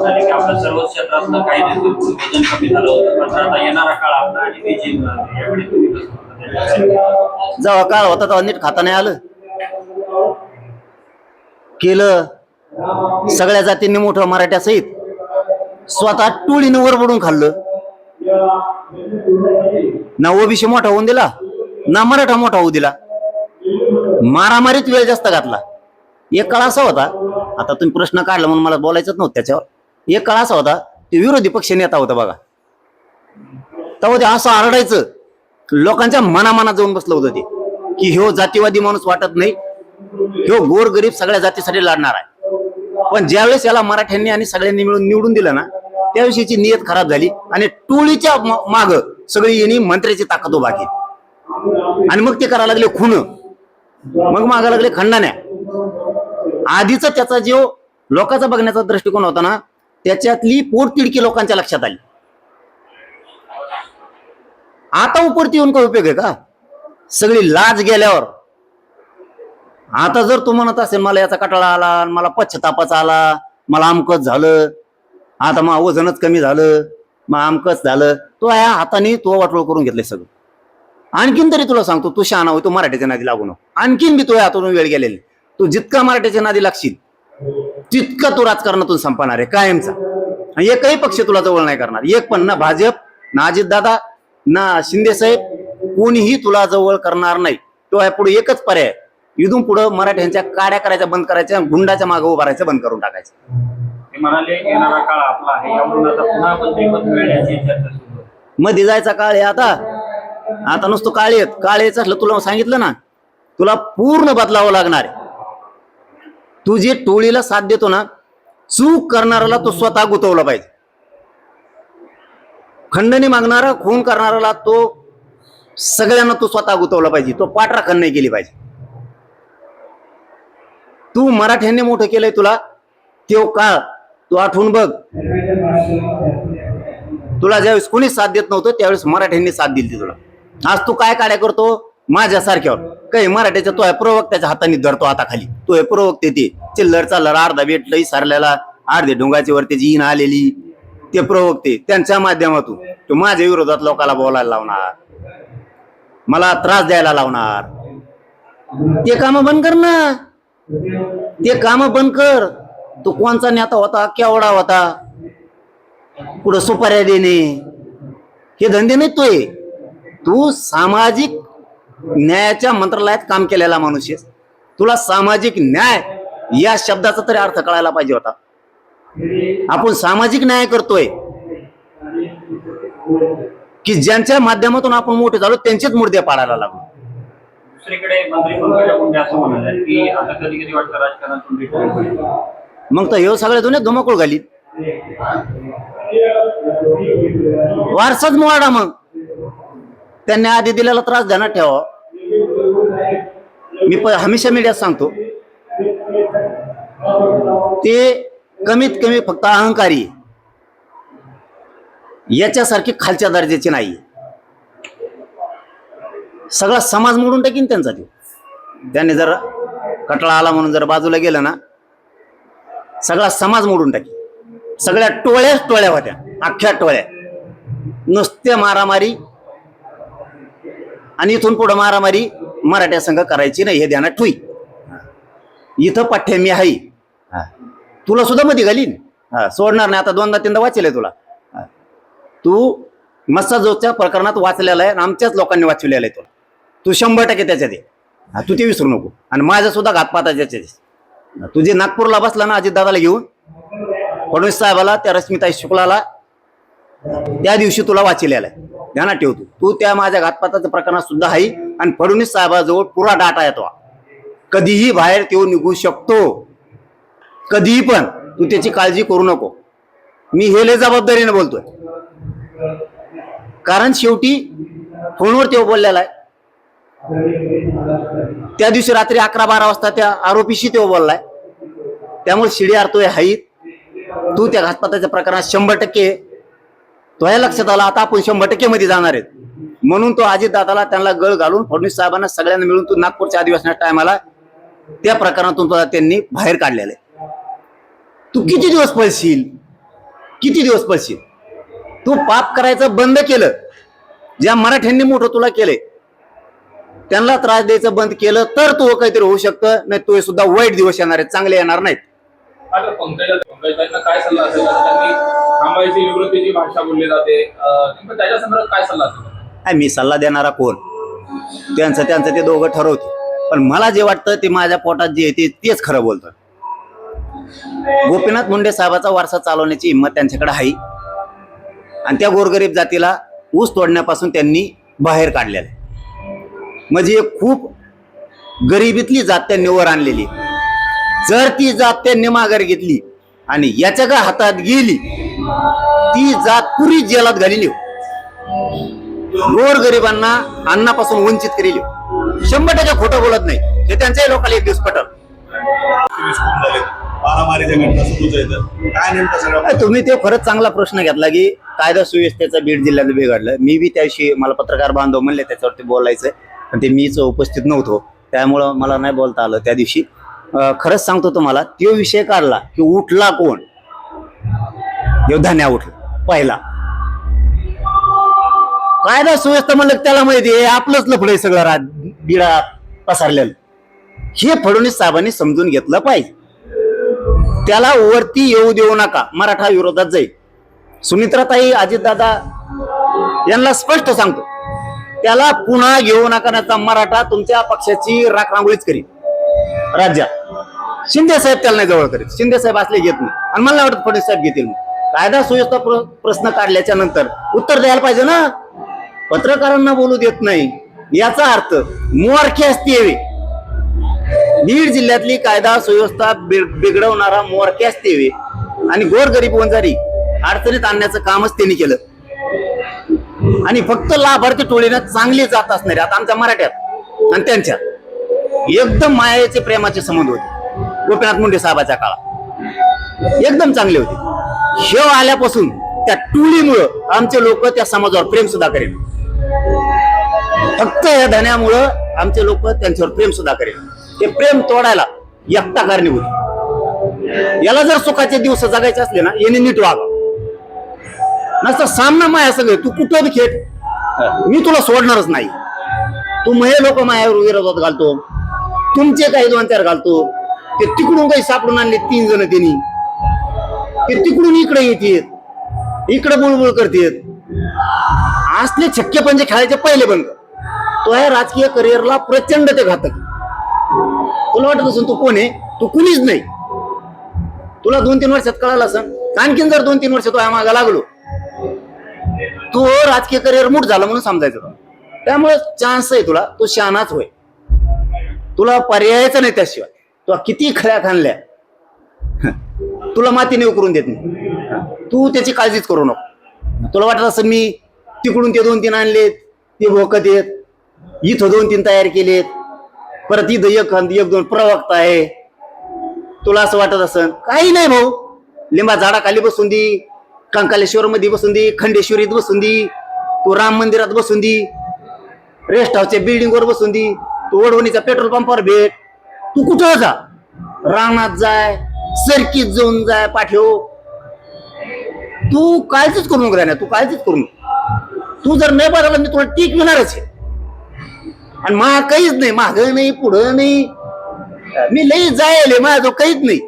झाली की आपल्या सर्वच क्षेत्रातलं काही विभाजन कमी झालं होतं, मात्र आता येणारा काळ आपला आणि बीजेपी याकडे तुम्ही कसं बघता? जेव्हा काळ होता तेव्हा नीट खाता नाही आलं केलं. सगळ्या जातींनी मोठं मराठ्यासहित स्वतः टोळीनं वरबडून खाल्लं. ना ओबीसी मोठा होऊन दिला ना मराठा मोठा होऊ दिला. मारामारीत वेळ जास्त घातला. एक काळ असा होता, आता तुम्ही प्रश्न काढला म्हणून मला बोलायचंच नव्हतं त्याच्यावर. एक काळ असा होता, ते विरोधी पक्ष नेता होता बघा, तेव्हा ते असं आरडायचं, लोकांच्या मनामनात जाऊन बसलं होतं ते की ह्यो जातीवादी माणूस वाटत नाही, ह्यो गोरगरीब सगळ्या जातीसाठी लढणार आहे. पण ज्यावेळेस याला मराठ्यांनी आणि सगळ्यांनी मिळून निवडून दिलं ना, त्याविषयीची नियत खराब झाली आणि टोळीच्या माग सगळी यांनी मंत्र्याची ताकद उभा केली आणि मग ते करायला लागले खून, मग मागा लागले खंडाण्या. आधीच त्याचा जो लोकांचा बघण्याचा दृष्टिकोन होता ना, त्याच्यातली पोटतिडकी लोकांच्या लक्षात आली. आता उपरती येऊन काय उपयोग आहे का? सगळी लाज गेल्यावर. आता जर तू म्हणत असेल मला याचा कटाळा आला, मला पश्चातापाचा आला, मला अमकच झालं, आता मग वजनच कमी झालं, मग अमकच झालं, तो या हाताने तो वाटोळ करून घेतलंय सगळं. आणखीन तरी तुला सांगतो, तू शहाणा होय, तू मराठीच्या नादी लागू नको. आणखीन बी तो हातून वेळ गेलेली. तू जितका मराठीच्या नादी लागशील तितका तू राजकारणातून संपणार आहे कायमचा. एकही पक्ष तुला जवळ नाही करणार, एक पण, ना भाजप, ना अजितदादा, ना शिंदे साहेब, कोणीही तुला जवळ करणार नाही. तो आहे पुढे एकच पर्याय, इथून पुढे मराठ्यांच्या काड्या करायच्या बंद करायच्या, गुंडाच्या मागे उभारायचं बंद करून टाकायचं. ते म्हणाले येणारा काळ आपला आहे, यावरून आता पुन्हा मंत्रिपद मिळण्याची चर्चा सुरू आहे. मध्ये जायचा काळ आहे आता. आता नुसतं काळ यायचं असलं, तुला सांगितलं ना, तुला पूर्ण बदलावं लागणार आहे. तू जे टोळीला साथ देतो ना, चूक करणाऱ्याला तो स्वतः गुतवला पाहिजे. खंडणी मागणारा, खून करणाऱ्याला तो सगळ्यांना तो स्वतः गुतवला पाहिजे. तो पाठराखण नाही केली पाहिजे. तू मराठ्यांनी मोठं केलंय तुला, तो काळ तू आठवून बघ. तुला ज्यावेळेस कोणीच साथ देत नव्हतं त्यावेळेस मराठ्यांनी साथ दिली तुला. आज तू काय काड्या करतो माझ्यासारख्यावर? काही मराठ्याच्या तो आहे प्रवक्त्याच्या हाताने धरतो हाताखाली. तो आहे प्रवक्ते, ते चिल्लर चालर अर्धा भेटलं सारल्याला, अर्धे डोंगाची वर त्याची इन आलेली, ते प्रवक्ते, त्यांच्या माध्यमातून तू माझ्या विरोधात लोकांना बोलायला लावणार, मला त्रास द्यायला लावणार. ते काम बंद कर ना, ते काम बंद कर. तू कोणचा नेता होता, केवढा होता, पुढं सुपाऱ्या देणे, हे धंदे नाही तोय. तू सामाजिक न्यायाच्या मंत्रालयात काम केलेला माणूस आहेस. तुला सामाजिक न्याय या शब्दाचा तरी अर्थ कळायला पाहिजे होता. आपण सामाजिक न्याय करतोय की ज्यांच्या माध्यमातून आपण मोठे झालो त्यांचेच मुर्दे पाडायला लागलो. दुसरीकडे मंत्री पंकजा मुंडे असं म्हणाले की आता कधी कधी वाटतं राजकारणातून रिटायर होईल. मग तर हे सगळे दुनिया धुमाकूळ घालीत, वारसाच मोडा. मग त्यांनी आधी दिलेला त्रास ध्यानात ठेवा. मी हमेशा मीडियात सांगतो, ते कमीत कमी फक्त अहंकारी, याच्यासारखी खालच्या दर्जाची नाही. सगळा समाज मोडून टाकीन त्यांचा. त्यांनी जर कटळा आला म्हणून जर बाजूला गेलं ना, सगळा समाज मोडून टाकी. सगळ्या टोळ्या होत्या, अख्ख्या टोळ्या, नुसत्या मारामारी. आणि इथून पुढे मारामारी मराठ्या संघ करायची नाही, हे ध्यानात ठुई. इथं पाठ्य मी आहे, तुला सुद्धा मध्ये घालीन, सोडणार नाही. आता 2दा-3दा वाचलंय तुला. तू मस्साजोगच्या प्रकरणात वाचलेला आहे, आमच्याच लोकांनी वाचलेलं आहे तुला. तू 100% त्याच्यात आहे, तू ते विसरू नको. आणि माझा सुद्धा घातपाताच्या तुझे नागपूरला बसला ना अजितदादाला घेऊन, फडणवीस साहेबाला, त्या रश्मिताई शुक्लाला, त्या दिवशी तुला वाचलेला आहे, ध्यानात ठेवतो. तू त्या माझ्या घातपाताच्या प्रकरणात सुद्धा आहे. आणि फडणवीस साहेबाजवळ पुरा डाटा येतो, कधीही बाहेर तो निघू शकतो, कधीही. पण तू त्याची काळजी करू नको. मी हे लय जबाबदारीने बोलतोय, कारण शेवटी फोनवर तो बोललेला आहे. त्या दिवशी रात्री 11-12 वाजता त्या आरोपीशी तो बोललाय. त्यामुळे शिडीआर तो हाईत. तू त्या घातपाताच्या प्रकरणात 100% तो या लक्षात आला. आता आपण 100% मध्ये जाणार आहेत म्हणून तो अजितदादाला त्यांना गळ घालून फडणवीस साहेबांना सगळ्यांना मिळून तू नागपूरच्या अधिवेशनाच्या टायमाला त्या प्रकरणातून त्यांनी बाहेर काढलेलं आहे. तू किती दिवस पळशील? किती दिवस पळशील? तू पाप करायचं बंद केलं, ज्या मराठ्यांनी मोठं तुला केलंय त्यांना त्रास द्यायचं बंद केलं तर तू काहीतरी होऊ शकतं, नाही तू सुद्धा वाईट दिवस येणार आहेत, चांगले येणार नाहीत. आता पंकजांना काय सल्ला असेल? त्यांनी थांबायची निवृत्तीची भाषा बोलली जाते, नेमकं त्याच्या संदर्भात काय सल्ला असेल? मी सल्ला देणारा कोण? त्यांचं ते दोघं ठरवते. पण मला जे वाटतं ते माझ्या पोटात जे आहे तेच खरं बोलतं. गोपीनाथ मुंडे साहेबाचा वारसा चालवण्याची हिंमत त्यांच्याकडे आहे आणि त्या गोरगरीब जातीला ऊस तोडण्यापासून त्यांनी बाहेर काढलेलं आहे. म्हणजे खूप गरिबीतली जात त्यांनी वर आणलेली. जर ती जात त्यांनी माघार घेतली आणि याच्या का हातात गेली, ती जात पुरी जेलात घालेली, गोरगरिबांना अन्नापासून वंचित करेल. 100% खोटं बोलत नाही, हे त्यांच्याही लोकांना एक दिवस पटल. तुम्ही ते खरंच चांगला प्रश्न घेतला की कायदा सुव्यवस्थेचा बीड जिल्ह्यात बिघडलं. मी बी त्याविषयी मला पत्रकार बांधव म्हणले त्याच्यावरती बोलायचंय, पण ते मीच उपस्थित नव्हतो त्यामुळं मला नाही बोलता आलं त्या दिवशी. खरंच सांगतो तुम्हाला, तो विषय काढला की उठला कोण? योद्धान्या उठला पहिला. कायदा सुव्यवस्था म्हणलं त्याला माहिती आहे आपलंच लफडं सगळं बिडा पसरलेलं. हे फडणवीस साहेबांनी समजून घेतलं पाहिजे. त्याला वरती येऊ देऊ नका, मराठा विरोधात जाईल. सुमित्राताई अजितदादा यांना स्पष्ट सांगतो, त्याला पुन्हा घेऊ नका, नाहीतर मराठा तुमच्या पक्षाची राखरांगोळीच करील राज्यात. शिंदे साहेब त्याला नाही जवळ करीत, शिंदे साहेब असले घेत नाही आणि मला वाटतं फडणवीस साहेब घेतील. कायदा सुव्यवस्था प्रश्न काढल्याच्या नंतर उत्तर द्यायला पाहिजे ना. पत्रकारांना बोलू देत नाही याचा अर्थ मोरखे असते. बीड जिल्ह्यातली कायदा सुव्यवस्था बिघडवणारा मोरखे असते आणि गोरगरीब वंजारी अडचणीत आणण्याचं कामच त्यांनी केलं. आणि फक्त लाभार्थी टोळीनं चांगली जात असणारे आता आमच्या मराठ्यात आणि त्यांच्यात एकदम मायाचे प्रेमाचे संबंध होते. गोपीनाथ मुंडे साहेबाच्या काळात एकदम चांगले होते. शेव आल्यापासून त्या टोळीमुळं आमचे लोक त्या समाजावर प्रेम सुद्धा करेल. फक्त या धन्यामुळं आमचे लोक त्यांच्यावर प्रेम सुद्धा करेल. ते प्रेम तोडायला एकटा कारणीभूत. याला जर सुखाचे दिवस जगायचे असले ना, याने नीट वागा. नसतं सामना माया सगळे, तू कुठं बी खेळ, मी तुला सोडणारच नाही. तू महे लोक मायावर विरोधात घालतो, तुमचे काही 2-4 घालतो. ते तिकडून काही सापडून आणले 3 जण त्यांनी, ते तिकडून इकडे येतात, इकडे बुळबुळ करतात. असले छक्के पंजे खेळायचे पहिले बंद. तो या राजकीय करिअरला प्रचंड ते घातक. तुला वाटत असेल तू कोण आहे? तू कुणीच नाही. तुला 2-3 वर्षात कळालं असं. आणखीन जर 2-3 वर्ष तो मागा लागलो, तो राजकीय करिअर मूठ झालं म्हणून समजायचं. त्यामुळे चान्स आहे तुला, तू शहाणाच होय, तुला पर्यायच नाही. त्याशिवाय तू किती खळ्या खाणल्या, तुला मातीने उकरून देत नाही. तू त्याची काळजीच करू नको. तुला वाटत असं मी तिकडून ते 2-3 आणलेत, ते भोकत येत, इथं 2-3 तयार केलेत, परत इथं 1-2 प्रवक्ता आहे. तुला असं वाटत असं काही नाही भाऊ. लिंबा झाडाखाली बसून दी, कंकालेश्वर मध्ये बसून दी, खंडेश्वरीत बसून दी, तू राम मंदिरात बसून दी, रेस्ट हाऊसच्या बिल्डिंगवर बसून दी, तू वडवणीच्या पेट्रोल पंपावर भेट, तू कुठं जा, रानात जाय, सरकीत जाऊन जाय पाठव. तू काळजीच करू नको राहणार, तू काळजीच करू नको. तू जर नाही बघायला मी तुला टीक विणारच आहे. आणि मा काहीच नाही, मागं नाही पुढं नाही, मी लई जायले, माझं काहीच नाही.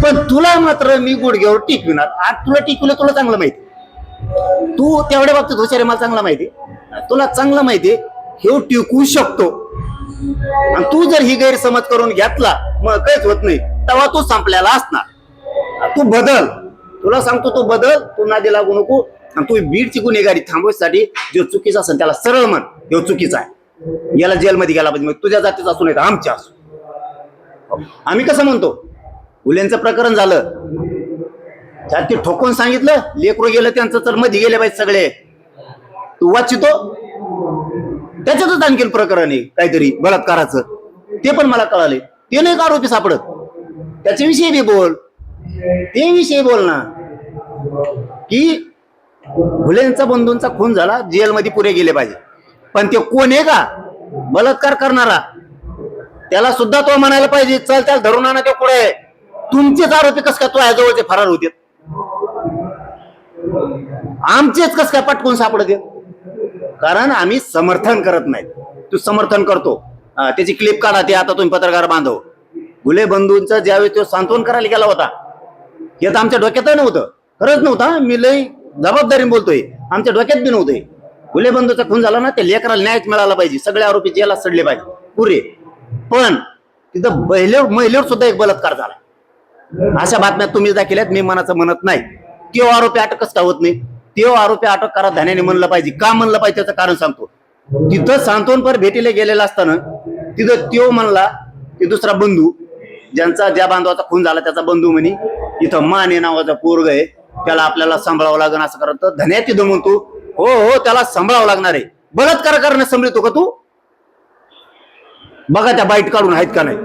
पण तुला मात्र मी गुडघ्यावर टिकविणार. आज तुला टिकवलं, तुला चांगलं माहिती. तू तेवढ्या बाबतीत हुशार आहे, मला चांगला माहिती. तुला चांगलं माहिती हे टिकवू शकतो. आणि तू जर ही गैरसमज करून घेतला, मग काहीच होत नाही, तेव्हा तू संपलेला असणार. तू बदल, तुला सांगतो तू बदल, तू नादी लागू नको. आणि तू बीडची गुन्हेगारी थांबवण्यासाठी जो चुकीचा असेल त्याला सरळ म्हण, हे चुकीचा आहे, याला जेलमध्ये गेला पाहिजे. तुझ्या जातीचा असू नाही तर आमच्या असू. आम्ही कसं म्हणतो, उल्यांचं प्रकरण झालं, त्यात ते ठोकून सांगितलं, लेकरू गेलं त्यांचं, तर मध्ये गेले पाहिजे सगळे. तू वाचितो त्याच्यातच आणखीन प्रकरण आहे काहीतरी बलात्काराचं, ते पण मला कळाले. ते नाही का आरोपी सापडत, त्याच्याविषयी बी बोल, ते विषयी बोल ना. की भुलेंचा बंधूंचा खून झाला, जेलमध्ये पुरे गेले पाहिजे. पण ते कोण आहे का बलात्कार करणारा, त्याला सुद्धा तो म्हणायला पाहिजे, चल त्याला धरून आणा, ते पुढे तुमचेच आरोपी कस का तो जवळचे फरार होते. आमचेच कस काय पटकून सापडते? कारण आम्ही समर्थन करत नाही. तू समर्थन करतो, त्याची क्लिप काढा, ते आता तुम्ही पत्रकार बांधव. गुले बंधूंचं ज्यावेळी तो सांत्वन करायला गेला होता, हे तर आमच्या डोक्यात नव्हतं, खरंच नव्हतं. मी लई जबाबदारीने बोलतोय, आमच्या डोक्यात बी नव्हते. गुले बंधूचा खून झाला ना, त्या लेकराला न्यायच मिळाला पाहिजे, सगळे आरोपी जेला सडले पाहिजे पुरे. पण तिथं महिलेवर सुद्धा एक बलात्कार झाला. अशा बातम्या तुम्ही दाखवल्यात, मी मनाचं म्हणत नाही. तो आरोपी अटक कसं का होत नाही? तो आरोपी अटक करा धान्याने म्हणलं पाहिजे. का म्हणलं पाहिजे त्याचं कारण सांगतो. तिथं सांत्वनपर भेटीला गेलेला असताना तिथं त्यो म्हणला की दुसरा बंधू, ज्या बांधवाचा खून झाला त्याचा बंधू म्हणे, इथं माने नावाचा पोरग आहे, त्याला आपल्याला सांभाळावं लागेल असं करत धन्या तिथं म्हणतो, हो हो त्याला सांभाळावं लागणार आहे. बलात्कार करणं सांभाळतो का तू? बघा त्या बाईट काढून आहेत का नाही.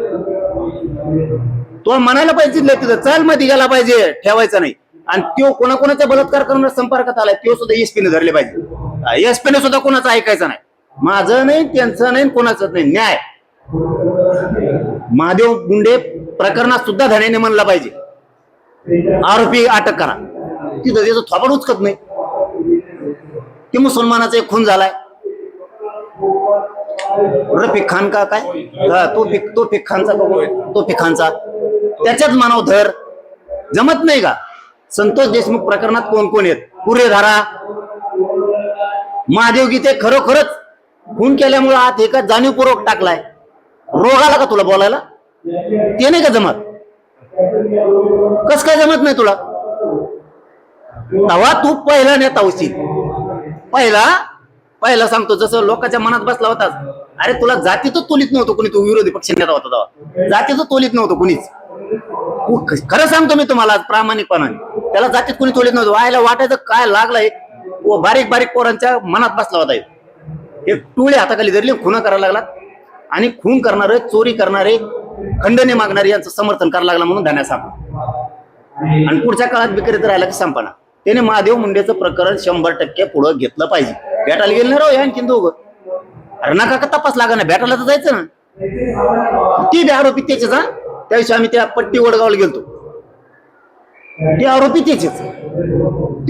तो म्हणायला पाहिजे तिथं चाल मध्ये गेला पाहिजे, ठेवायचं नाही. आणि तो कोणाकोणाचा बलात्कार करून संपर्कात आलाय, तो सुद्धा एसपीने धरले पाहिजे. एसपीने सुद्धा कोणाचं ऐकायचं नाही. माझं नाही, त्यांचं नाही, कोणाचंच नाही. न्याय महादेव गुंडे प्रकरणात सुद्धा धन्याने म्हणलं पाहिजे, आरोपी अटक करा. तिथं त्याचं थोपड उचकत नाही. ते मुसलमानाचा एक खून झालाय, रफिक खान का काय, तोफिक खानचा त्याच्याच मानव धर जमत नाही का? संतोष देशमुख प्रकरणात कोण कोण आहेत? पुरे धारा, महादेव गीते खरोखरच खून केल्यामुळे आत एका जाणीवपूर्वक टाकलाय. रोग आला का तुला बोलायला? ते नाही का जमत? कस काय जमत नाही तुला? तेव्हा तू पहिला नेता होशील. पहिला सांगतो, जसं लोकांच्या मनात बसला होता, अरे तुला जातीचं तोलीत नव्हतं कुणी, तू विरोधी पक्ष नेता होता तेव्हा जातीचं तोलीत नव्हतं कुणीच. खरं सांगतो मी तुम्हाला प्रामाणिकपणाने, त्याला जातीत कुणी तोलीत नव्हतं. व्हायला वाटायचं काय लागलंय, बारीक बारीक पोरांच्या मनात बसला होता. एक टोळी हाताखाली धरली, खून करायला लागला. आणि खून करणारे, चोरी करणारे, खंडने मागणारे यांचं समर्थन करायला लागला म्हणून धान्या सापडला. आणि पुढच्या काळात विक्रेत राहिला की संपना. त्याने महादेव मुंडेचं प्रकरण 100% पुढं घेतलं पाहिजे. भेटायला गेलं नाही राव आणखीन दोघं. अरे नका का तपास लागा ना, भेटायला तर जायचं ना. ती बी आरोपी त्याचेच. त्या दिवशी आम्ही त्या पट्टी वडगावला गेलतो, ते आरोपी त्याचेच,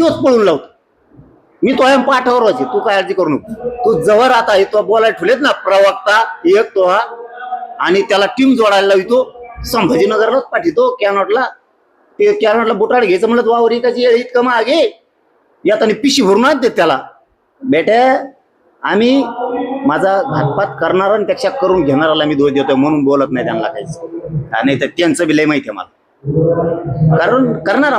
तोच पळून लावतो. मी तो आहे पाठावर व्हायचे, तू काय अर्जी करू नको. तू जवळ आता तो बोलायला ठेवलेत ना, प्रवक्ता एक तो हा, आणि त्याला टीम जोडायला लावितो. संभाजीनगरलाच पाठवतो कॅनॉटला. ते कॅनॉटला बुटाड घ्यायचं म्हणलं, वावर एकाची इतकं मागे यात आणि पिशी भरून आणते त्याला. बेटे आम्ही माझा घातपात करणाऱ्यांपेक्षा करून घेणाऱ्याला मी दोष देतोय म्हणून बोलत नाही त्यांना काहीच. नाही तर त्यांचं बी लय माहिती आहे मला, कारण करणारा